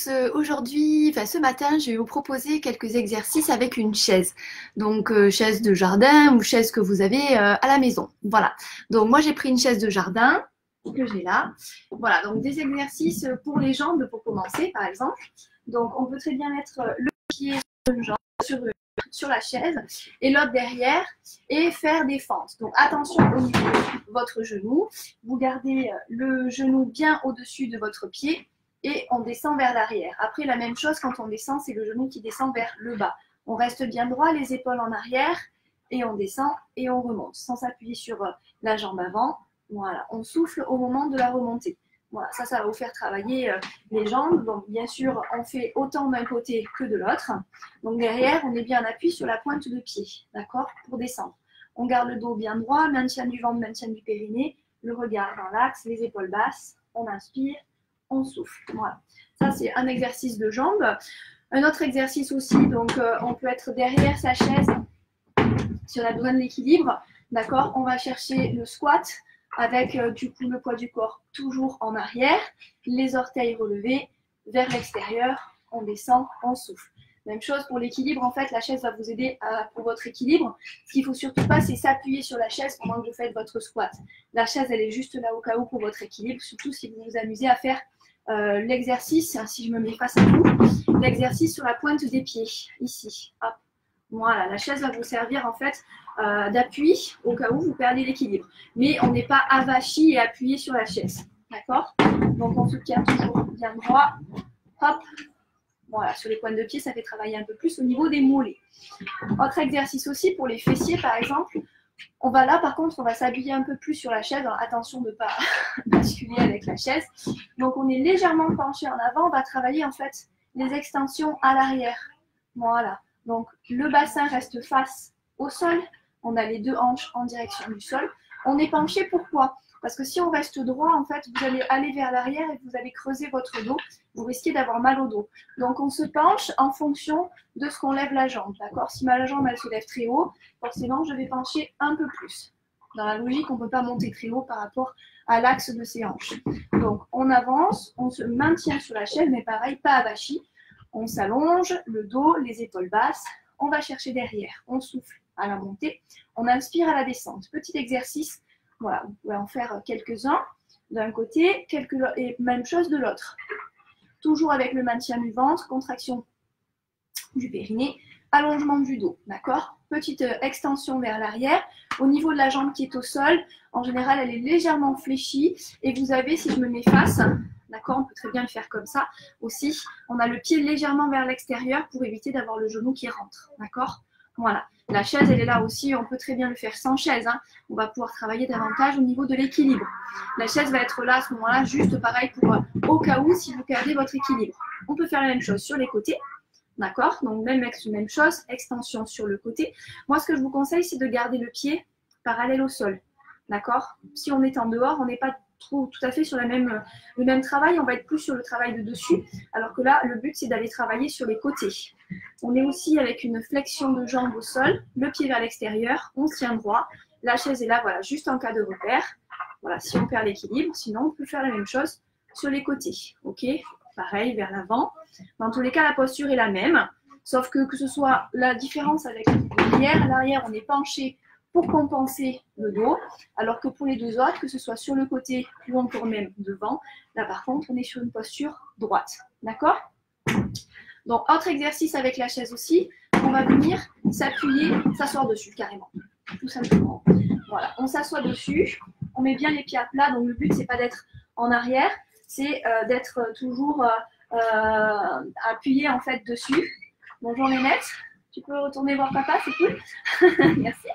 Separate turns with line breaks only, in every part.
tous, aujourd'hui, enfin ce matin, je vais vous proposer quelques exercices avec une chaise. Donc chaise de jardin ou chaise que vous avez à la maison. Voilà. Donc moi j'ai pris une chaise de jardin que j'ai là. Voilà, donc des exercices pour les jambes pour commencer par exemple. Donc on peut très bien mettre le pied sur une jambe, sur la chaise et l'autre derrière et faire des fentes. Donc attention au niveau de votre genou. Vous gardez le genou bien au-dessus de votre pied et on descend vers l'arrière. Après, la même chose quand on descend, c'est le genou qui descend vers le bas. On reste bien droit, les épaules en arrière et on descend et on remonte sans s'appuyer sur la jambe avant. Voilà, on souffle au moment de la remontée. Voilà, ça va vous faire travailler les jambes. Donc, bien sûr, on fait autant d'un côté que de l'autre. Donc, derrière, on est bien en appui sur la pointe de pied, d'accord, pour descendre. On garde le dos bien droit, maintien du ventre, maintien du périnée, le regard dans l'axe, les épaules basses. On inspire, on souffle. Voilà, ça, c'est un exercice de jambes. Un autre exercice aussi, donc, on peut être derrière sa chaise si on a besoin de l'équilibre, d'accord. On va chercher le squat avec du coup le poids du corps toujours en arrière, les orteils relevés vers l'extérieur, on descend, on souffle. Même chose pour l'équilibre, en fait la chaise va vous aider pour votre équilibre. Ce qu'il ne faut surtout pas, c'est s'appuyer sur la chaise pendant que vous faites votre squat. La chaise, elle est juste là au cas où pour votre équilibre, surtout si vous vous amusez à faire l'exercice, si je me mets face à vous, l'exercice sur la pointe des pieds, ici, hop. Voilà, la chaise va vous servir en fait d'appui au cas où vous perdez l'équilibre. Mais on n'est pas avachi et appuyé sur la chaise. D'accord? Donc on se tient toujours bien droit. Hop. Voilà, sur les pointes de pied, ça fait travailler un peu plus au niveau des mollets. Autre exercice aussi pour les fessiers par exemple. On va là, par contre, on va s'habiller un peu plus sur la chaise. Alors, attention de ne pas basculer avec la chaise. Donc on est légèrement penché en avant. On va travailler en fait les extensions à l'arrière. Voilà. Donc, le bassin reste face au sol. On a les deux hanches en direction du sol. On est penché, pourquoi? Parce que si on reste droit, en fait, vous allez aller vers l'arrière et vous allez creuser votre dos. Vous risquez d'avoir mal au dos. Donc, on se penche en fonction de ce qu'on lève la jambe. D'accord? Si ma jambe, elle se lève très haut, forcément, je vais pencher un peu plus. Dans la logique, on ne peut pas monter très haut par rapport à l'axe de ses hanches. Donc, on avance, on se maintient sur la chaise, mais pareil, pas avachi. On s'allonge, le dos, les épaules basses. On va chercher derrière. On souffle à la montée. On inspire à la descente. Petit exercice. Voilà, vous pouvez en faire quelques-uns d'un côté, et même chose de l'autre. Toujours avec le maintien du ventre, contraction du périnée, allongement du dos. D'accord? Petite extension vers l'arrière. Au niveau de la jambe qui est au sol, en général, elle est légèrement fléchie. Et vous avez, si je me mets face, d'accord, on peut très bien le faire comme ça aussi. On a le pied légèrement vers l'extérieur pour éviter d'avoir le genou qui rentre. D'accord? Voilà. La chaise, elle est là aussi. On peut très bien le faire sans chaise. Hein. On va pouvoir travailler davantage au niveau de l'équilibre. La chaise va être là à ce moment-là, juste pareil pour au cas où si vous perdez votre équilibre. On peut faire la même chose sur les côtés. D'accord? Donc, même chose, extension sur le côté. Moi, ce que je vous conseille, c'est de garder le pied parallèle au sol. D'accord? Si on est en dehors, on n'est pas tout à fait sur le même travail, on va être plus sur le travail de dessus, alors que là, le but, c'est d'aller travailler sur les côtés. On est aussi avec une flexion de jambe au sol, le pied vers l'extérieur, on se tient droit. La chaise est là, voilà, juste en cas de repère. Voilà, si on perd l'équilibre, sinon, on peut faire la même chose sur les côtés. OK? Pareil, vers l'avant. Dans tous les cas, la posture est la même, sauf que ce soit la différence avec l'arrière. L'arrière, on est penché pour compenser le dos, alors que pour les deux autres, que ce soit sur le côté ou encore même devant, là par contre, on est sur une posture droite. D'accord? Donc, autre exercice avec la chaise aussi, on va venir s'appuyer, s'asseoir dessus carrément, tout simplement. Voilà, on s'assoit dessus, on met bien les pieds à plat, donc le but, c'est pas d'être en arrière, c'est d'être toujours appuyé en fait dessus. Bonjour Nénette, tu peux retourner voir papa, c'est cool. Merci.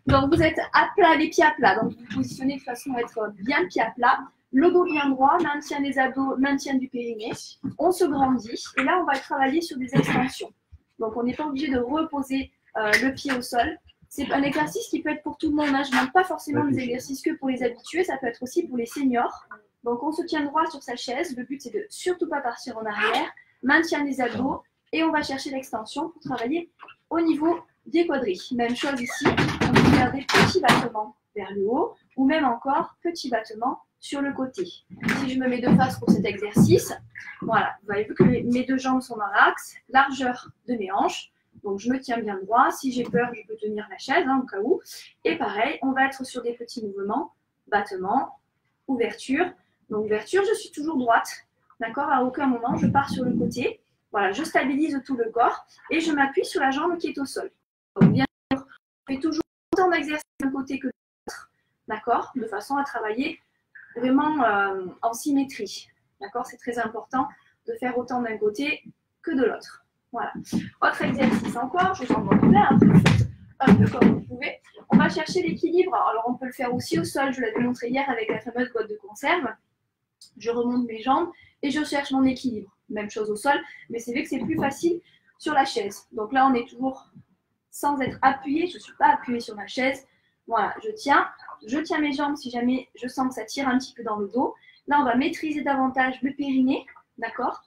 Donc vous êtes à plat, les pieds à plat, donc vous vous positionnez de façon à être bien pied à plat, le dos bien droit, maintien des abdos, maintien du périnée, on se grandit et là on va travailler sur des extensions. Donc on n'est pas obligé de reposer le pied au sol. C'est un exercice qui peut être pour tout le monde, hein. Je ne demande pas forcément des exercices que pour les habitués, ça peut être aussi pour les seniors. Donc on se tient droit sur sa chaise, le but c'est de surtout pas partir en arrière, maintien des abdos et on va chercher l'extension pour travailler au niveau des quadris. Même chose ici, on peut faire des petits battements vers le haut ou même encore petits battements sur le côté. Si je me mets de face pour cet exercice, voilà, vous avez vu que mes deux jambes sont dans l'axe, largeur de mes hanches. Donc, je me tiens bien droit. Si j'ai peur, je peux tenir la chaise, au cas où. Et pareil, on va être sur des petits mouvements, battement, ouverture. Donc, ouverture, je suis toujours droite. D'accord? À aucun moment, je pars sur le côté. Voilà, je stabilise tout le corps et je m'appuie sur la jambe qui est au sol. Donc, bien sûr, je fais toujours autant d'exercices d'un côté que de l'autre. D'accord? De façon à travailler vraiment en symétrie. D'accord? C'est très important de faire autant d'un côté que de l'autre. Voilà. Autre exercice encore, je vous en montre plein, hein, vous faites un peu comme vous pouvez. On va chercher l'équilibre. Alors, on peut le faire aussi au sol. Je l'avais montré hier avec la fameuse boîte de conserve. Je remonte mes jambes et je cherche mon équilibre. Même chose au sol, mais c'est vrai que c'est plus facile sur la chaise. Donc là, on est toujours sans être appuyé. Je ne suis pas appuyée sur ma chaise. Voilà, je tiens mes jambes si jamais je sens que ça tire un petit peu dans le dos. Là, on va maîtriser davantage le périnée, d'accord?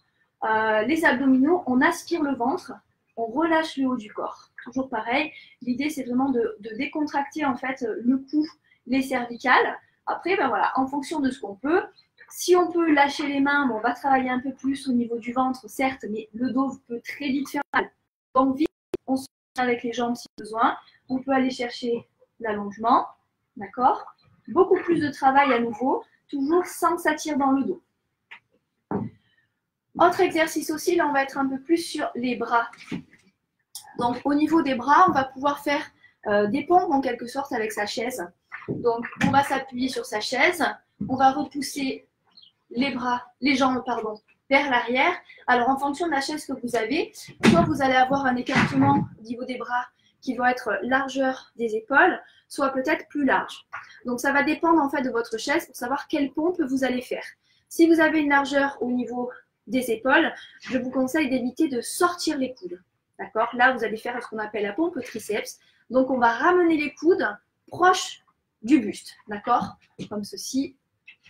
Les abdominaux, on aspire le ventre, on relâche le haut du corps. Toujours pareil, l'idée c'est vraiment de décontracter en fait le cou, les cervicales. Après, ben voilà, en fonction de ce qu'on peut, si on peut lâcher les mains, bon, on va travailler un peu plus au niveau du ventre, certes, mais le dos peut très vite faire mal. Donc vite, on se tient avec les jambes si besoin. On peut aller chercher l'allongement, d'accord? Beaucoup plus de travail à nouveau, toujours sans que ça tire dans le dos. Autre exercice aussi, là on va être un peu plus sur les bras. Donc au niveau des bras, on va pouvoir faire des pompes en quelque sorte avec sa chaise. Donc on va s'appuyer sur sa chaise, on va repousser les jambes vers l'arrière. Alors en fonction de la chaise que vous avez, soit vous allez avoir un écartement au niveau des bras qui doit être largeur des épaules, soit peut-être plus large. Donc ça va dépendre en fait de votre chaise pour savoir quelle pompe vous allez faire. Si vous avez une largeur au niveau des épaules, je vous conseille d'éviter de sortir les coudes. D'accord? Là, vous allez faire ce qu'on appelle la pompe triceps. Donc, on va ramener les coudes proches du buste. D'accord? Comme ceci.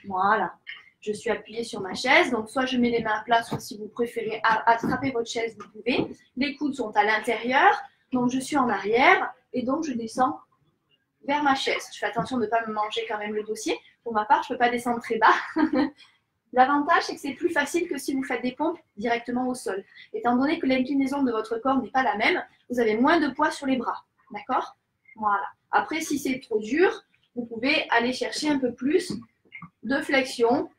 Voilà. Je suis appuyée sur ma chaise. Donc, soit je mets les mains à plat, soit si vous préférez attraper votre chaise, vous pouvez. Les coudes sont à l'intérieur. Donc, je suis en arrière. Et donc, je descends vers ma chaise. Je fais attention de ne pas me manger quand même le dossier. Pour ma part, je ne peux pas descendre très bas. L'avantage, c'est que c'est plus facile que si vous faites des pompes directement au sol. Étant donné que l'inclinaison de votre corps n'est pas la même, vous avez moins de poids sur les bras. D'accord? Voilà. Après, si c'est trop dur, vous pouvez aller chercher un peu plus de flexion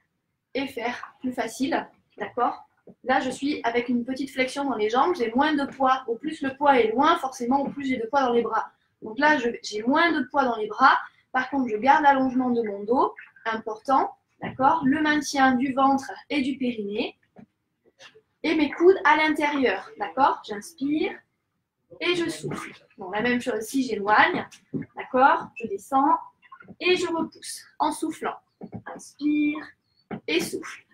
et faire plus facile. D'accord? Là, je suis avec une petite flexion dans les jambes. J'ai moins de poids. Au plus le poids est loin, forcément, au plus j'ai de poids dans les bras. Donc là, j'ai moins de poids dans les bras. Par contre, je garde l'allongement de mon dos. Important. D'accord? Le maintien du ventre et du périnée. Et mes coudes à l'intérieur. D'accord? J'inspire et je souffle. Bon, la même chose si j'éloigne. D'accord? Je descends et je repousse en soufflant. Inspire et souffle.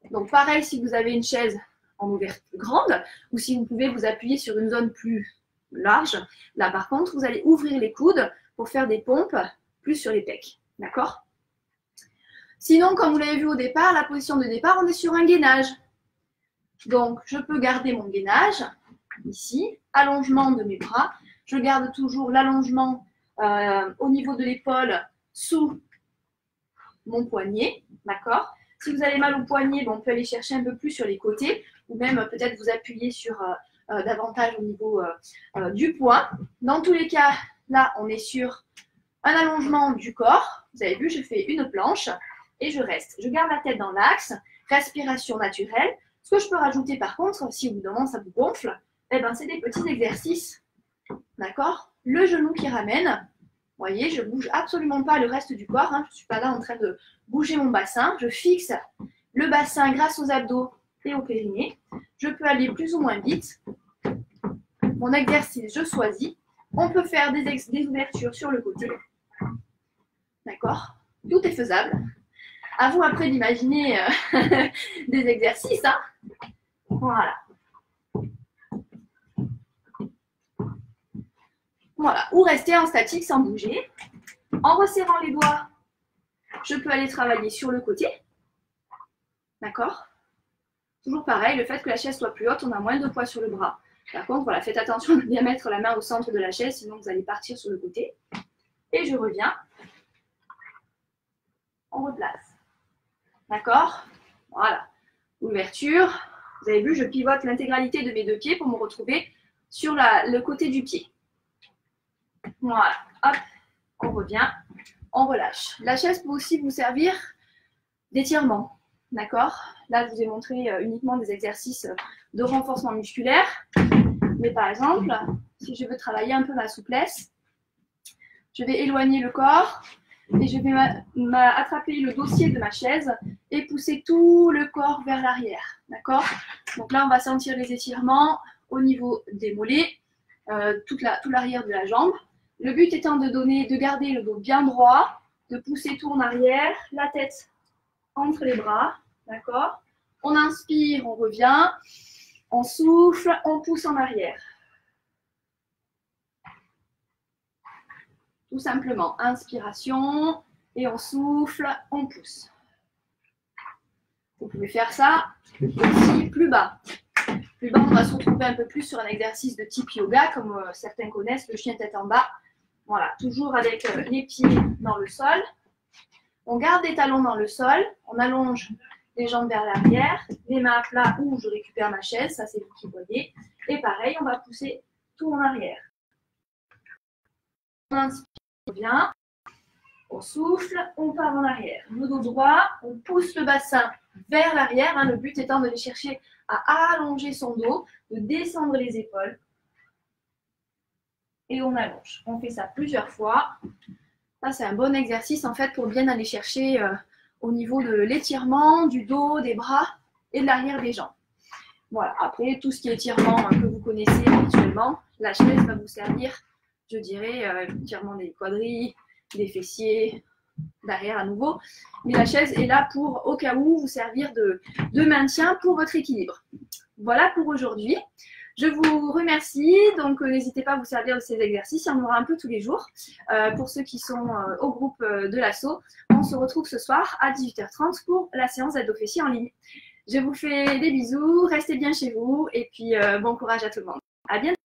Donc pareil si vous avez une chaise en ouverture grande ou si vous pouvez vous appuyer sur une zone plus large. Là par contre, vous allez ouvrir les coudes pour faire des pompes plus sur les pecs. D'accord? Sinon, comme vous l'avez vu au départ, la position de départ, on est sur un gainage. Donc, je peux garder mon gainage, ici, allongement de mes bras. Je garde toujours l'allongement au niveau de l'épaule sous mon poignet, d'accord? Si vous avez mal au poignet, bon, on peut aller chercher un peu plus sur les côtés ou même peut-être vous appuyer sur davantage au niveau du poing. Dans tous les cas, là, on est sur un allongement du corps. Vous avez vu, je fais une planche. Et je reste. Je garde la tête dans l'axe, respiration naturelle. Ce que je peux rajouter par contre, si au bout d'un moment ça vous gonfle, eh ben, c'est des petits exercices. D'accord? Le genou qui ramène. Vous voyez, je ne bouge absolument pas le reste du corps. Hein. Je ne suis pas là en train de bouger mon bassin. Je fixe le bassin grâce aux abdos et au périnée. Je peux aller plus ou moins vite. Mon exercice, je choisis. On peut faire des ouvertures sur le côté. D'accord? Tout est faisable. À vous après d'imaginer des exercices. Hein. Voilà. Voilà. Ou rester en statique sans bouger. En resserrant les doigts, je peux aller travailler sur le côté. D'accord? Toujours pareil, le fait que la chaise soit plus haute, on a moins de poids sur le bras. Par contre, voilà, faites attention de bien mettre la main au centre de la chaise, sinon vous allez partir sur le côté. Et je reviens. On replace. D'accord? Voilà. Ouverture. Vous avez vu, je pivote l'intégralité de mes deux pieds pour me retrouver sur le côté du pied. Voilà. Hop, on revient, on relâche. La chaise peut aussi vous servir d'étirement. D'accord? Là, je vous ai montré uniquement des exercices de renforcement musculaire. Mais par exemple, si je veux travailler un peu ma souplesse, je vais éloigner le corps et je vais attraper le dossier de ma chaise et pousser tout le corps vers l'arrière. D'accord? Donc là, on va sentir les étirements au niveau des mollets, tout l'arrière de la jambe. Le but étant de garder le dos bien droit, de pousser tout en arrière, la tête entre les bras. D'accord? On inspire, on revient, on souffle, on pousse en arrière. Tout simplement, inspiration et on souffle, on pousse. Vous pouvez faire ça aussi plus bas. Plus bas, on va se retrouver un peu plus sur un exercice de type yoga, comme certains connaissent, le chien tête en bas. Voilà, toujours avec les pieds dans le sol. On garde les talons dans le sol, on allonge les jambes vers l'arrière, les mains à plat ou je récupère ma chaise, ça c'est vous qui voyez. Et pareil, on va pousser tout en arrière. On inspire, on revient, on souffle, on part en arrière. Le dos droit, on pousse le bassin vers l'arrière, le but étant d'aller chercher à allonger son dos, de descendre les épaules. Et on allonge. On fait ça plusieurs fois. Ça, c'est un bon exercice en fait pour bien aller chercher au niveau de l'étirement, du dos, des bras et de l'arrière des jambes. Voilà. Après, tout ce qui est étirement que vous connaissez habituellement, la chaise va vous servir, je dirais, étirement des quadrilles, des fessiers, derrière à nouveau. Mais la chaise est là pour, au cas où, vous servir de maintien pour votre équilibre. Voilà pour aujourd'hui. Je vous remercie, donc n'hésitez pas à vous servir de ces exercices, il y en aura un peu tous les jours. Pour ceux qui sont au groupe de l'assaut, on se retrouve ce soir à 18h30 pour la séance d'aide aux fessiers en ligne. Je vous fais des bisous, restez bien chez vous et puis bon courage à tout le monde. À bientôt.